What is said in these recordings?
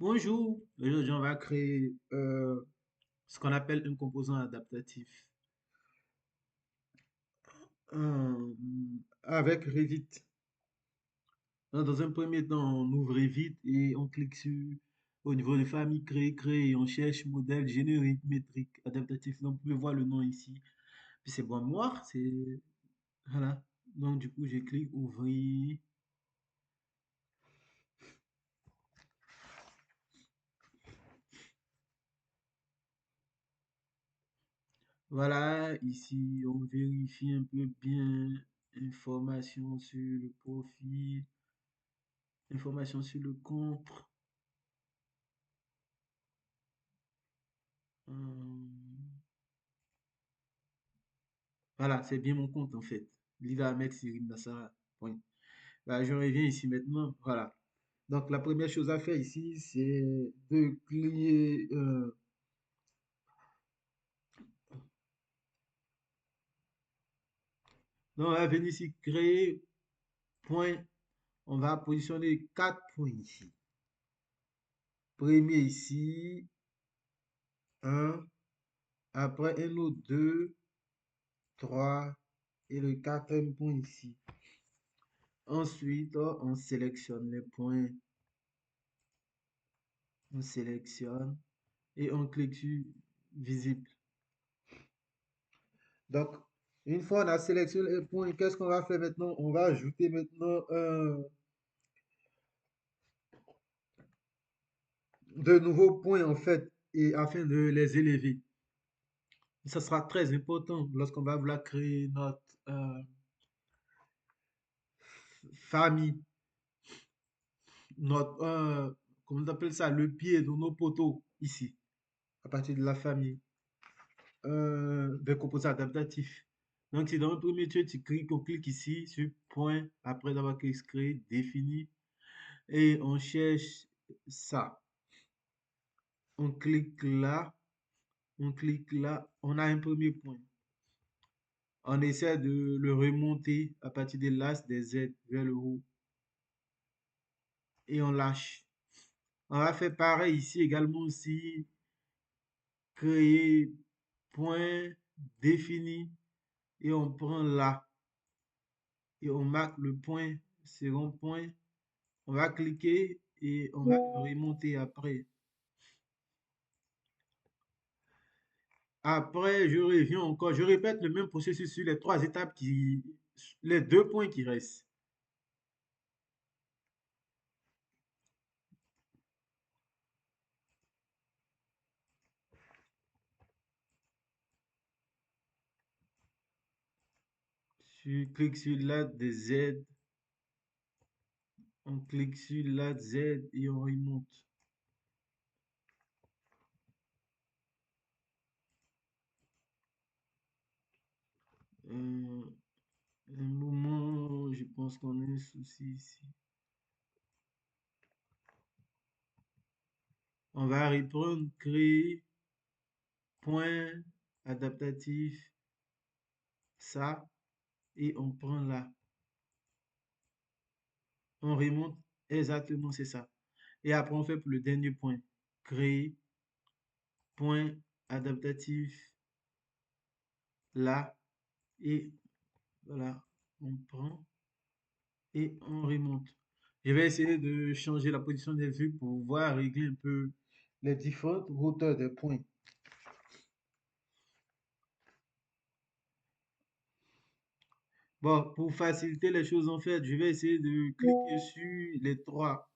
Bonjour, aujourd'hui on va créer ce qu'on appelle un composant adaptatif euh, avec Revit. Dans un premier temps, on ouvre Revit et on clique au niveau de famille, créer et on cherche modèle générique, métrique, adaptatif. Donc vous pouvez voir le nom ici. Puis c'est bois noir, voilà. Donc du coup, je clique ouvrir. Voilà, ici on vérifie un peu bien information sur le profil, information sur le compte. Hum, Voilà, c'est bien mon compte en fait. Lila Ahmed Cyril Nassara. Point. Bah, je reviens ici maintenant. Voilà. Donc la première chose à faire ici, c'est de cliquer. Donc on va venir ici, créer point. On va positionner 4 points ici. Premier ici, un. Après un autre 2, 3. Et le quatrième point ici. Ensuite, on sélectionne les points. On sélectionne et on clique sur visible. Donc, une fois on a sélectionné les points, qu'est-ce qu'on va faire maintenant? On va ajouter maintenant de nouveaux points en fait, et afin de les élever. Ça sera très important lorsqu'on va vouloir créer notre famille, notre, comment on appelle ça, le pied de nos poteaux ici, à partir de la famille des composants adaptatifs. Donc, c'est dans le premier truc, on clique ici sur point, après avoir créé, défini, et on cherche ça. On clique là, on clique là, on a un premier point. On essaie de le remonter à partir de l'as des Z vers le haut et on lâche. On va faire pareil ici également aussi, créer point défini et on prend là et on marque le point, second point. On va cliquer et on va le remonter après. Après, je reviens encore, je répète le même processus sur les trois étapes les deux points qui restent. Je clique sur la des Z, on clique sur la Z et on remonte. Euh, un moment, je pense qu'on a un souci ici. On va reprendre, créer, point, adaptatif, ça, et on prend là. On remonte, exactement, c'est ça. Et après, on fait pour le dernier point. Créer, point, adaptatif, là, et voilà, on prend et on remonte. Je vais essayer de changer la position des vues pour pouvoir régler un peu les différentes hauteurs des points. Bon, pour faciliter les choses, en fait, je vais essayer de cliquer sur les trois.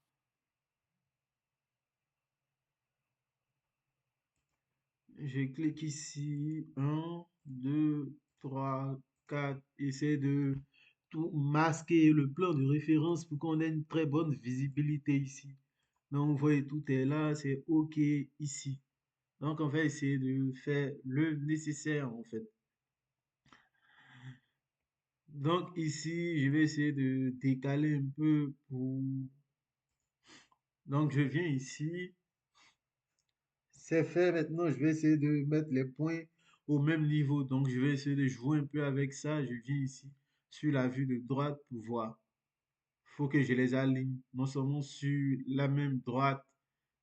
Je clique ici, un, 2, 3, 4. Essayer de tout masquer le plan de référence pour qu'on ait une très bonne visibilité ici. Donc, vous voyez, tout est là, c'est OK ici. Donc, on va essayer de faire le nécessaire, en fait. Donc, ici, je vais essayer de décaler un peu pour... Donc, je viens ici. C'est fait maintenant. Je vais essayer de mettre les points au même niveau. Donc, je vais essayer de jouer un peu avec ça. Je viens ici sur la vue de droite pour voir. Il faut que je les aligne non seulement sur la même droite,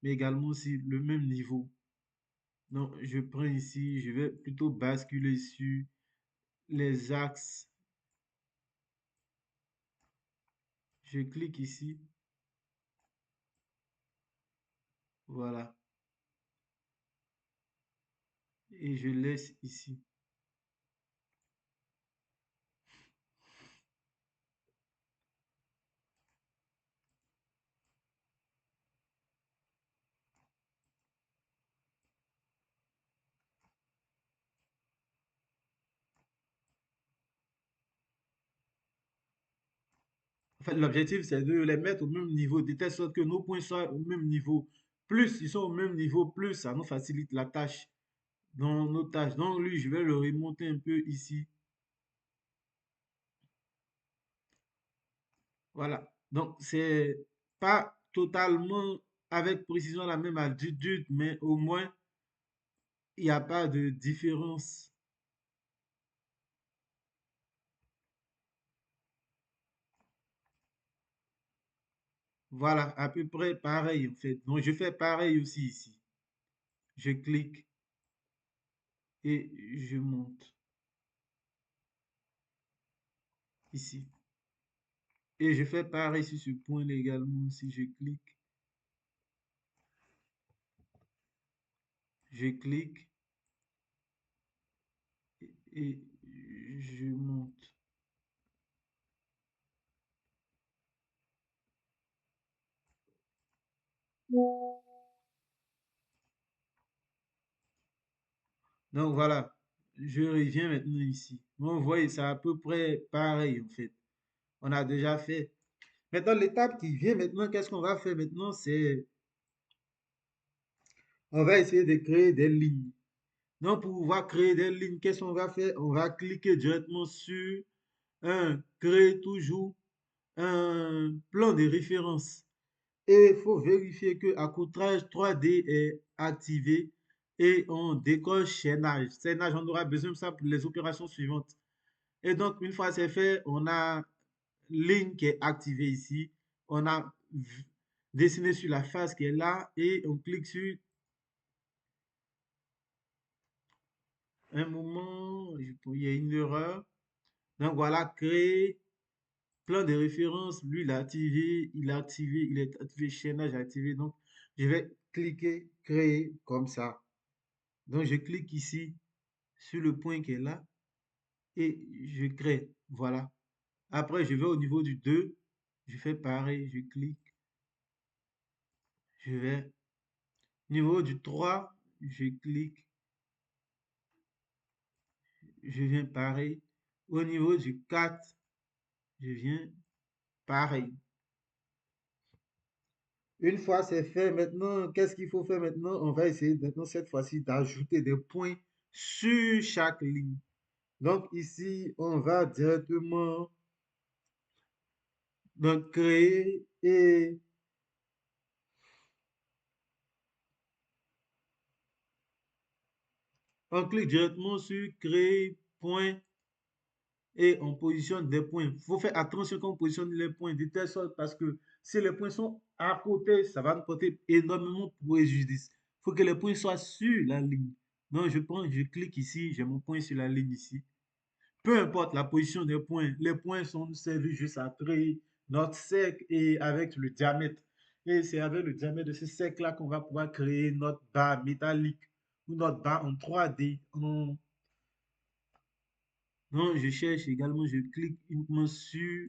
mais également aussi le même niveau. Donc, je prends ici, je vais plutôt basculer sur les axes. Je clique ici, voilà, et je laisse ici. En fait, l'objectif, c'est de les mettre au même niveau, de telle sorte que nos points soient au même niveau. Plus ils sont au même niveau, plus ça nous facilite la tâche dans nos tâches. Donc, lui, je vais le remonter un peu ici. Voilà. Donc, c'est pas totalement avec précision la même altitude, mais au moins, il n'y a pas de différence. Voilà, à peu près pareil, en fait. Donc, je fais pareil aussi ici. Je clique et je monte ici. Et je fais pareil sur ce point également. Si je clique, je clique et je monte. Donc voilà, je reviens maintenant ici. Donc, vous voyez, c'est à peu près pareil en fait. On a déjà fait. Maintenant, l'étape qui vient maintenant, qu'est-ce qu'on va faire maintenant? C'est, on va essayer de créer des lignes. Donc, pour pouvoir créer des lignes, qu'est-ce qu'on va faire? On va cliquer directement sur un, créer toujours un plan de référence. Et il faut vérifier que accoutrage 3D est activé et on décoche chaînage. Chaînage, on aura besoin de ça pour les opérations suivantes. Et donc, une fois c'est fait, on a ligne qui est activée ici. On a dessiné sur la face qui est là et on clique sur un moment, il y a une erreur. Donc voilà, créer plan de référence. Lui, il est activé, chaînage activé. Donc, je vais cliquer créer comme ça. Donc, je clique ici sur le point qui est là et je crée. Voilà. Après, je vais au niveau du 2. Je fais pareil. Je clique. Je vais. Niveau du 3. Je clique. Je viens pareil. Au niveau du 4. Je viens pareil. Une fois c'est fait, maintenant, qu'est-ce qu'il faut faire maintenant? On va essayer maintenant cette fois-ci d'ajouter des points sur chaque ligne. Donc ici, on va directement donc, créer et on clique directement sur créer point et on positionne des points. Il faut faire attention quand on positionne les points de telle sorte parce que si les points sont à côté, ça va nous porter énormément préjudice. Il faut que les points soient sur la ligne. Donc je prends, je clique ici, j'ai mon point sur la ligne ici. Peu importe la position des points, les points sont servis juste à créer notre cercle et avec le diamètre. Et c'est avec le diamètre de ce cercle-là qu'on va pouvoir créer notre barre métallique ou notre barre en 3D. Non, je cherche également, je clique uniquement sur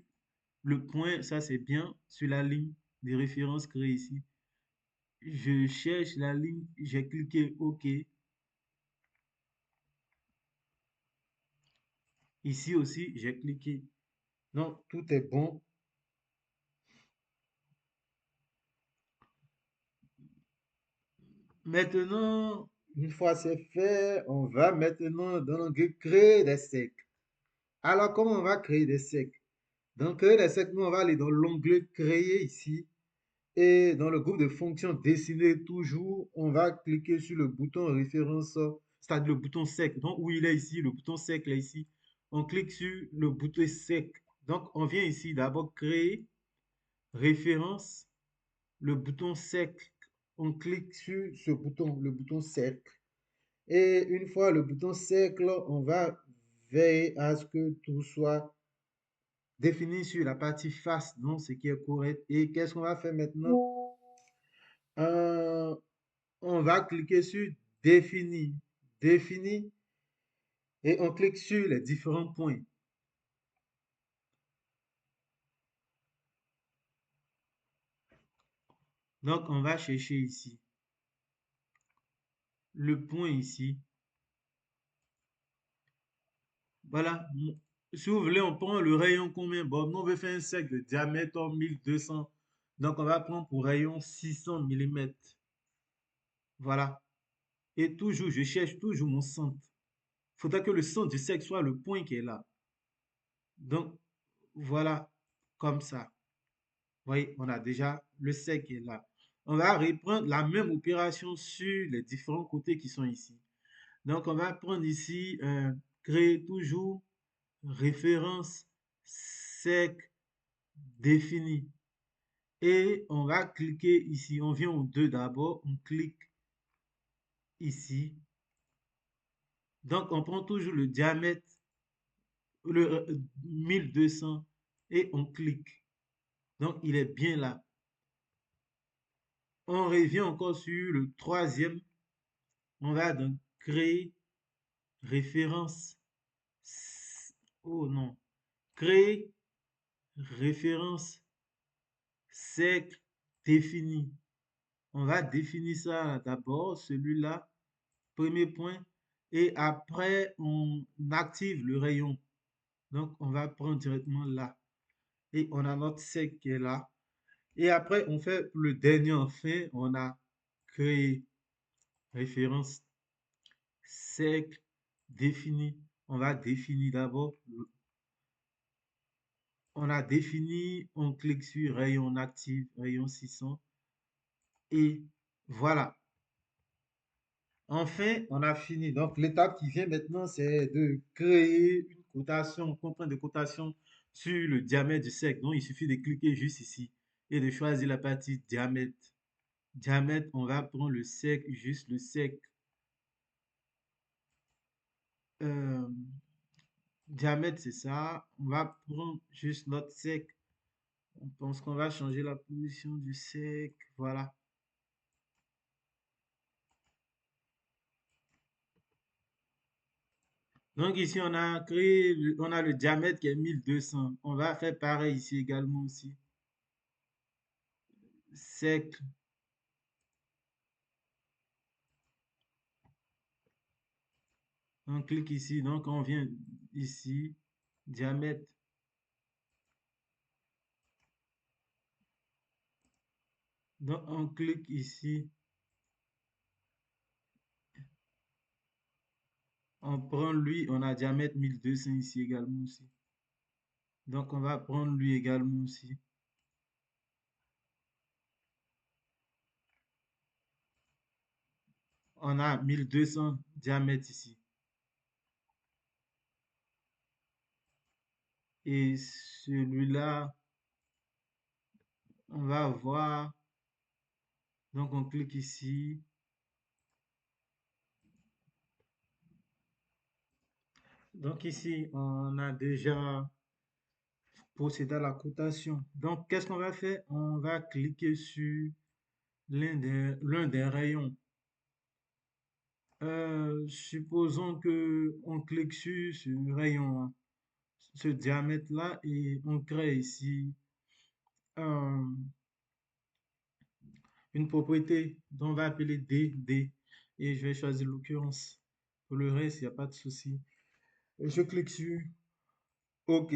le point, ça c'est bien, sur la ligne de référence créée ici. Je cherche la ligne, j'ai cliqué OK. Ici aussi, j'ai cliqué. Non, tout est bon. Maintenant, une fois c'est fait, on va maintenant dans l'onglet créer des cercles. Alors, comment on va créer des cercles? Dans créer des cercles, nous, on va aller dans l'onglet créer ici. Et dans le groupe de fonctions dessiner toujours, on va cliquer sur le bouton référence, c'est-à-dire le bouton cercle. Donc, où il est ici, le bouton cercle est ici. On clique sur le bouton cercle. Donc, on vient ici d'abord créer référence, le bouton cercle. on clique sur ce bouton, le bouton cercle. Et une fois le bouton cercle, on va veiller à ce que tout soit défini sur la partie face, donc ce qui est correct. Et qu'est-ce qu'on va faire maintenant? Euh, on va cliquer sur définir, définir, et on clique sur les différents points. Donc, on va chercher ici le point ici. Voilà. Si vous voulez, on prend le rayon combien? Bon, nous, on veut faire un cercle de diamètre 1200. Donc, on va prendre pour rayon 600 mm. Voilà. Et toujours, je cherche toujours mon centre. Il faudra que le centre du cercle soit le point qui est là. Donc, voilà, comme ça. Vous voyez, on a déjà le cercle qui est là. On va reprendre la même opération sur les différents côtés qui sont ici. Donc, on va prendre ici, créer toujours référence cercle défini. Et on va cliquer ici. On vient au 2 d'abord. On clique ici. Donc, on prend toujours le diamètre, le 1200 et on clique. Donc, il est bien là. On revient encore sur le troisième. On va donc créer référence. Oh non. Créer référence cercle défini. On va définir ça d'abord, celui-là, premier point. Et après, on active le rayon. Donc, on va prendre directement là. Et on a notre cercle qui est là. Et après, on fait le dernier enfin, on a créé référence cercle défini. On va définir d'abord. On a défini, on clique sur rayon, on active rayon 600. Et voilà. Enfin, on a fini. Donc, l'étape qui vient maintenant, c'est de créer une cotation, contrainte de cotation sur le diamètre du cercle. Donc, il suffit de cliquer juste ici et de choisir la partie diamètre. Diamètre, on va prendre le cercle, juste le cercle. Euh, Diamètre, c'est ça. On va prendre juste notre cercle. On pense qu'on va changer la position du cercle. Voilà. Donc ici, on a créé, on a le diamètre qui est 1200. On va faire pareil ici également aussi. Cercle. On clique ici. Donc on vient ici. Diamètre. Donc on clique ici. On prend lui. On a diamètre 1200 ici également aussi. Donc on va prendre lui également aussi. On a 1200 diamètre ici. Et celui-là, on va voir. Donc on clique ici. Donc ici, on a déjà procéder à la cotation. Donc, qu'est-ce qu'on va faire? On va cliquer sur l'un des rayons. Supposons que on clique sur ce rayon, hein, ce diamètre-là, et on crée ici euh, une propriété dont on va appeler D. Et je vais choisir l'occurrence. Pour le reste, il n'y a pas de souci. Et je clique sur OK.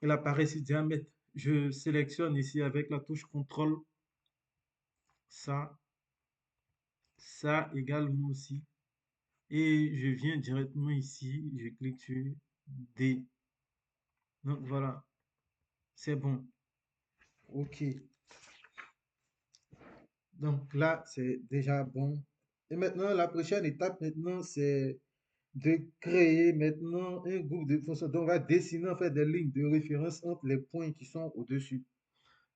Il apparaît ici diamètre. Je sélectionne ici avec la touche CTRL ça, ça également aussi. Et je viens directement ici, je clique sur D. Donc voilà, c'est bon. OK. Donc là, c'est déjà bon. Et maintenant, la prochaine étape, maintenant, c'est de créer maintenant un groupe de fonctions. Donc, on va dessiner en fait des lignes de référence entre les points qui sont au-dessus.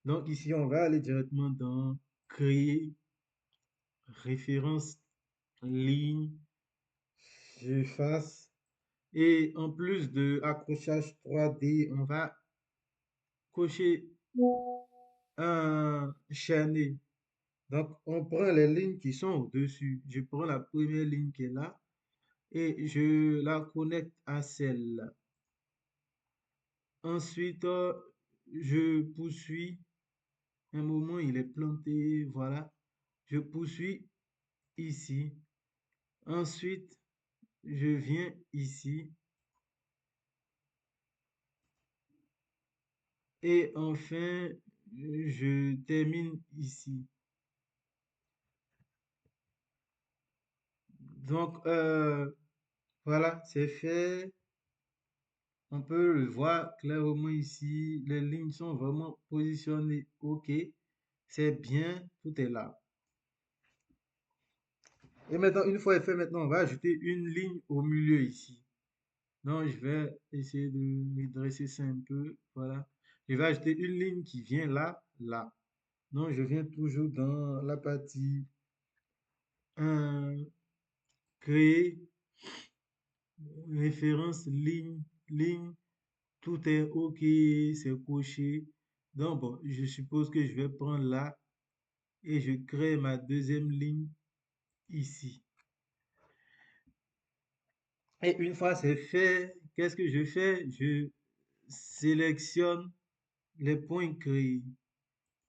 Donc ici, on va aller directement dans créer. référence, ligne, j'efface. Et en plus de accrochage 3D, on va cocher un chaîné. Donc, on prend les lignes qui sont au-dessus. Je prends la première ligne qui est là et je la connecte à celle-là. Ensuite, je poursuis. Un moment, il est planté. Voilà. Je poursuis ici. Ensuite, je viens ici. Et enfin, je termine ici. Donc, voilà, c'est fait. On peut le voir clairement ici. Les lignes sont vraiment positionnées. OK. C'est bien. Tout est là. Et maintenant, une fois fait, maintenant, on va ajouter une ligne au milieu ici. Donc, je vais essayer de redresser ça un peu. Voilà. Je vais ajouter une ligne qui vient là, là. Donc, je viens toujours dans la partie créer, référence, ligne, ligne. Tout est OK, c'est coché. Donc, bon, je suppose que je vais prendre là et je crée ma deuxième ligne ici. Et une fois c'est fait, qu'est-ce que je fais? Je sélectionne les points créés.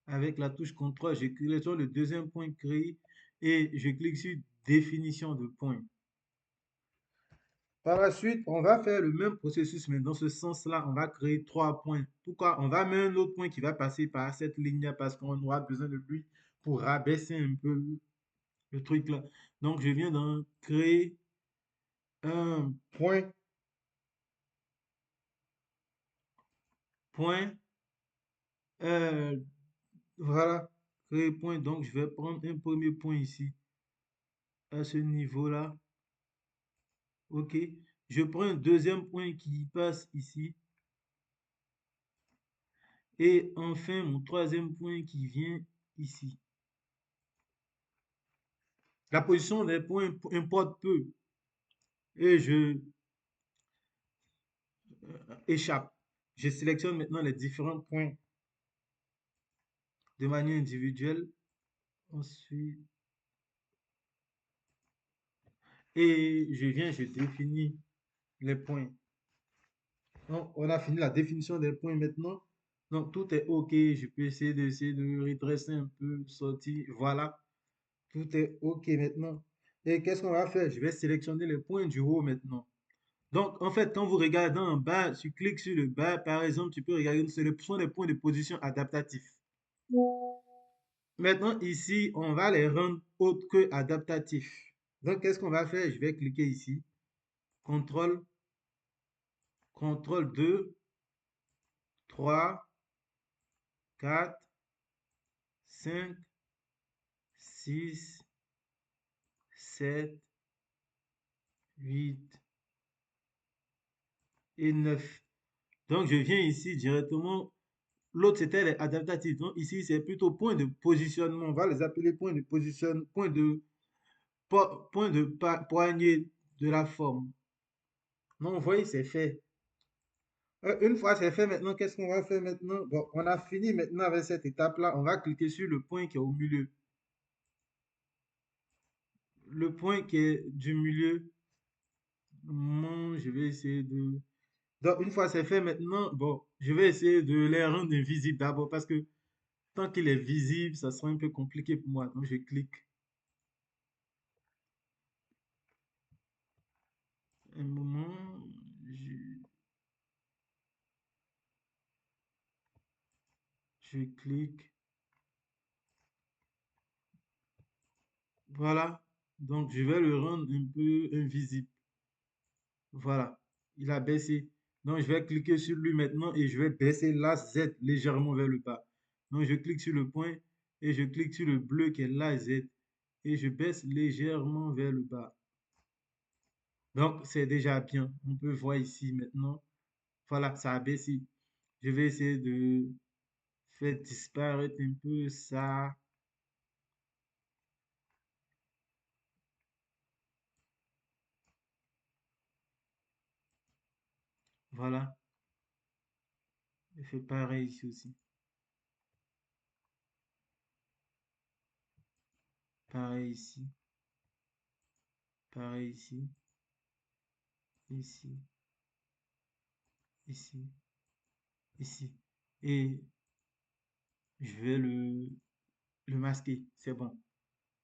Avec la touche CTRL, je sélectionne le deuxième point créé et je clique sur définition de points. Par la suite, on va faire le même processus, mais dans ce sens-là, on va créer 3 points. Pourquoi? On va mettre un autre point qui va passer par cette ligne-là parce qu'on aura besoin de lui pour rabaisser un peu le truc là. Donc, je viens d'en créer un point, point, euh, voilà, créer point. Donc, je vais prendre un premier point ici, à ce niveau-là. OK. Je prends un deuxième point qui passe ici. Et enfin, mon troisième point qui vient ici. La position des points importe peu. Et je échappe. Je sélectionne maintenant les différents points de manière individuelle. Ensuite, et je viens, je définis les points. Donc, on a fini la définition des points maintenant. Donc, tout est OK. Je peux essayer de redresser un peu, sortir. Voilà. Tout est OK maintenant. Et qu'est-ce qu'on va faire? Je vais sélectionner les points du haut maintenant. Donc, en fait, quand vous regardez en bas, tu cliques sur le bas, par exemple, tu peux regarder, ce sont les points de position adaptatifs. Maintenant, ici, on va les rendre autres que adaptatifs. Donc, qu'est-ce qu'on va faire? Je vais cliquer ici. CTRL, CTRL 2, 3, 4, 5, 6, 7, 8 et 9. Donc, je viens ici directement. L'autre, c'était les adaptatifs. Donc, ici, c'est plutôt point de positionnement. On va les appeler point de positionnement, point de poignée de la forme. Non, vous voyez, c'est fait. Une fois c'est fait, maintenant, qu'est-ce qu'on va faire maintenant? Bon, on a fini maintenant avec cette étape-là. On va cliquer sur le point qui est au milieu. Le point qui est du milieu. Je vais essayer de... Donc, une fois c'est fait maintenant, bon, je vais essayer de les rendre invisibles d'abord parce que tant qu'il est visible, ça sera un peu compliqué pour moi. Donc, je clique un moment. Je, je clique. Voilà. Donc, je vais le rendre un peu invisible. Voilà. Il a baissé. Donc, je vais cliquer sur lui maintenant et je vais baisser la Z légèrement vers le bas. Donc, je clique sur le point et je clique sur le bleu qui est la Z et je baisse légèrement vers le bas. Donc, c'est déjà bien. On peut voir ici maintenant. Voilà, ça a baissé. Je vais essayer de faire disparaître un peu ça. Voilà. Je fais pareil ici aussi. Pareil ici. Pareil ici. Ici. Ici. Ici. Et je vais le masquer. C'est bon.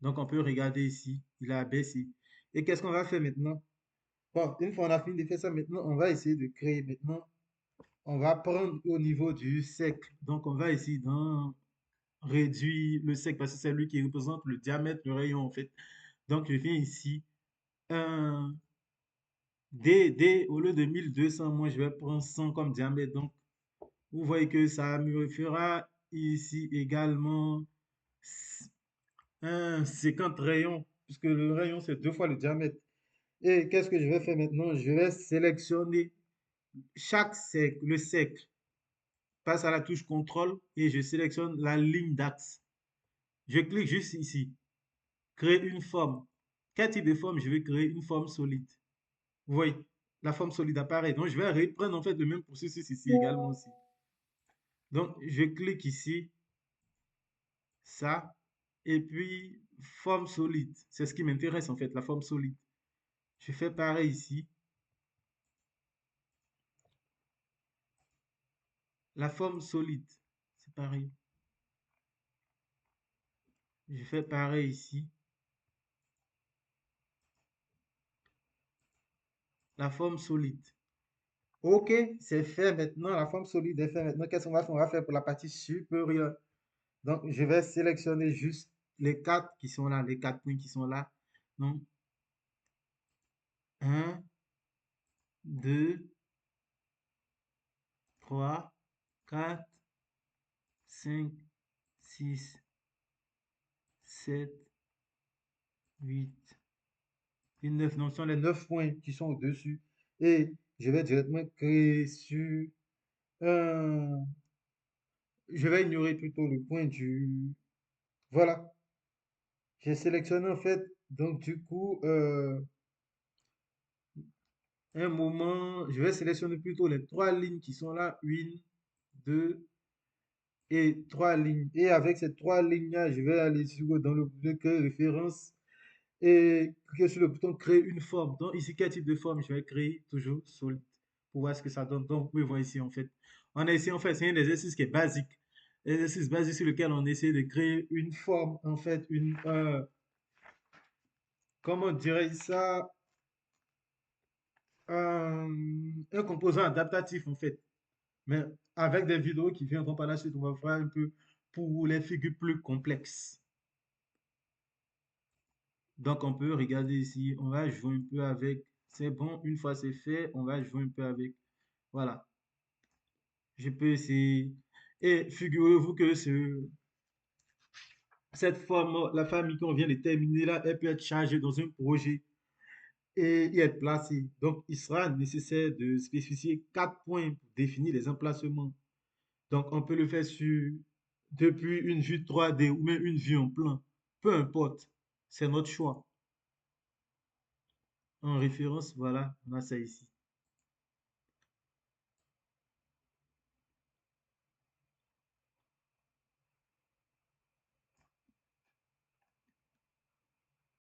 Donc, on peut regarder ici. Il a baissé. Et qu'est-ce qu'on va faire maintenant? Bon, une fois on a fini de faire ça, maintenant, on va essayer de créer. Maintenant, on va prendre au niveau du sec. Donc, on va essayer d'en réduire le sec parce que c'est lui qui représente le diamètre, le rayon, en fait. Donc, je viens ici. Un, au lieu de 1200, moi, je vais prendre 100 comme diamètre. Donc, vous voyez que ça me fera ici également un 50 rayons, puisque le rayon, c'est deux fois le diamètre. Et qu'est-ce que je vais faire maintenant? Je vais sélectionner chaque cercle, le cercle, passe à la touche contrôle et je sélectionne la ligne d'axe. Je clique juste ici, créer une forme. Quel type de forme? Je vais créer une forme solide. Vous voyez, la forme solide apparaît. Donc, je vais reprendre en fait le même processus ici également aussi. Donc, je clique ici, ça, et puis forme solide. C'est ce qui m'intéresse en fait, la forme solide. Je fais pareil ici. La forme solide, c'est pareil. Je fais pareil ici. La forme solide. Ok, c'est fait maintenant. La forme solide est faite maintenant. Qu'est-ce qu'on va faire? On va faire pour la partie supérieure. Donc, je vais sélectionner juste les quatre qui sont là, les quatre points qui sont là. Donc, un, 2, 3, 4, 5, 6, 7, 8 et 9. Donc, ce sont les 9 points qui sont au-dessus. Et je vais directement créer sur un... Je vais ignorer plutôt le point du... Voilà. J'ai sélectionné en fait, donc du coup, un moment, je vais sélectionner plutôt les trois lignes qui sont là, une, deux et trois lignes. Et avec ces trois lignes-là, je vais aller dans le bouton créer référence et cliquer sur le bouton créer une forme. Donc ici, quel type de forme je vais créer? Toujours solide pour voir ce que ça donne. Donc vous pouvez voir ici en fait. On a ici en fait, c'est un exercice qui est basique. Exercice basique sur lequel on essaie de créer une forme, en fait, comment on dirait ça? Un composant adaptatif en fait. Mais avec des vidéos qui viendront par la suite, on va faire un peu pour les figures plus complexes. Donc on peut regarder ici, on va jouer un peu avec. C'est bon, une fois c'est fait, on va jouer un peu avec. Voilà, je peux essayer. Et figurez-vous que cette forme, la famille qu'on vient de terminer là, elle peut être chargée dans un projet et y être placée. Donc il sera nécessaire de spécifier 4 points pour définir les emplacements. Donc, on peut le faire depuis une vue 3D ou même une vue en plan. Peu importe. C'est notre choix. En référence, voilà, on a ça ici.